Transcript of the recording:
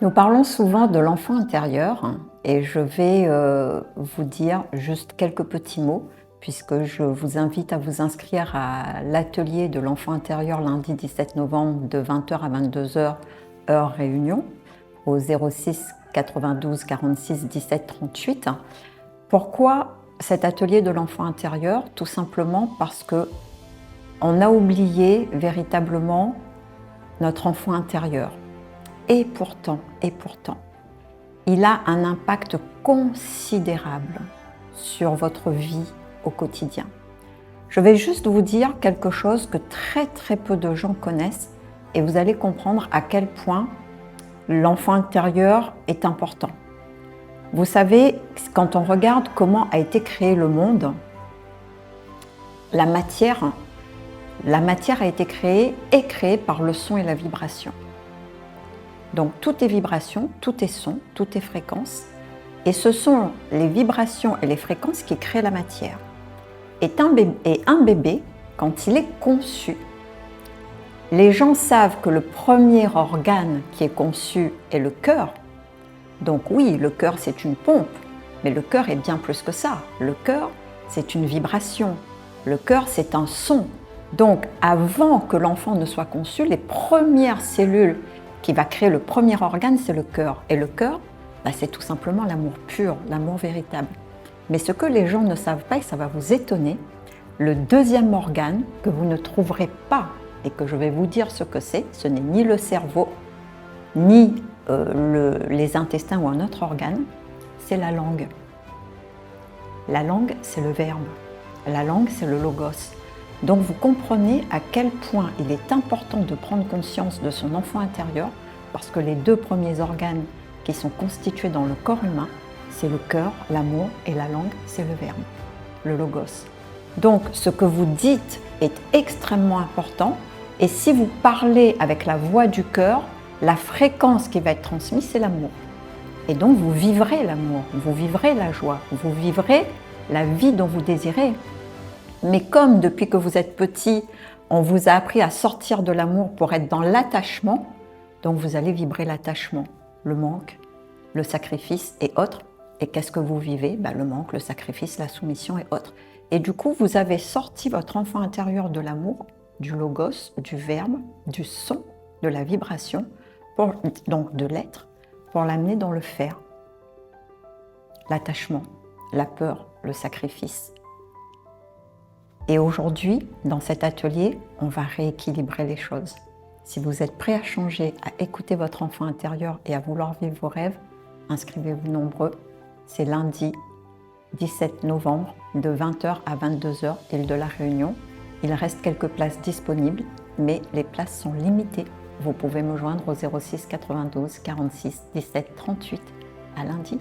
Nous parlons souvent de l'enfant intérieur et je vais vous dire juste quelques petits mots puisque je vous invite à vous inscrire à l'atelier de l'enfant intérieur lundi 17 novembre de 20h à 22h heure Réunion au 06 92 46 17 38. Pourquoi cet atelier de l'enfant intérieur? Tout simplement parce que on a oublié véritablement notre enfant intérieur. Et pourtant, il a un impact considérable sur votre vie au quotidien. Je vais juste vous dire quelque chose que très peu de gens connaissent et vous allez comprendre à quel point l'enfant intérieur est important. Vous savez, quand on regarde comment a été créé le monde, la matière a été créée par le son et la vibration. Donc tout est vibration, tout est son, tout est fréquence. Et ce sont les vibrations et les fréquences qui créent la matière. Et un bébé, quand il est conçu, les gens savent que le premier organe qui est conçu est le cœur. Donc oui, le cœur c'est une pompe, mais le cœur est bien plus que ça. Le cœur c'est une vibration, le cœur c'est un son. Donc avant que l'enfant ne soit conçu, les premières cellules qui va créer le premier organe, c'est le cœur. Et le cœur, c'est tout simplement l'amour pur, l'amour véritable. Mais ce que les gens ne savent pas, et ça va vous étonner, le deuxième organe que vous ne trouverez pas, et que je vais vous dire ce que c'est, ce n'est ni le cerveau, ni les intestins ou un autre organe, c'est la langue. La langue, c'est le verbe. La langue, c'est le logos. Donc vous comprenez à quel point il est important de prendre conscience de son enfant intérieur parce que les deux premiers organes qui sont constitués dans le corps humain, c'est le cœur, l'amour et la langue, c'est le verbe, le logos. Donc ce que vous dites est extrêmement important et si vous parlez avec la voix du cœur, la fréquence qui va être transmise, c'est l'amour. Et donc vous vivrez l'amour, vous vivrez la joie, vous vivrez la vie dont vous désirez. Mais comme depuis que vous êtes petit, on vous a appris à sortir de l'amour pour être dans l'attachement, donc vous allez vibrer l'attachement, le manque, le sacrifice et autres. Et qu'est-ce que vous vivez? Le manque, le sacrifice, la soumission et autres. Et du coup, vous avez sorti votre enfant intérieur de l'amour, du logos, du verbe, du son, de la vibration, donc de l'être, pour l'amener dans le faire. L'attachement, la peur, le sacrifice. Et aujourd'hui, dans cet atelier, on va rééquilibrer les choses. Si vous êtes prêt à changer, à écouter votre enfant intérieur et à vouloir vivre vos rêves, inscrivez-vous nombreux. C'est lundi 17 novembre de 20h à 22h, île de la Réunion. Il reste quelques places disponibles, mais les places sont limitées. Vous pouvez me joindre au 06 92 46 17 38. À lundi.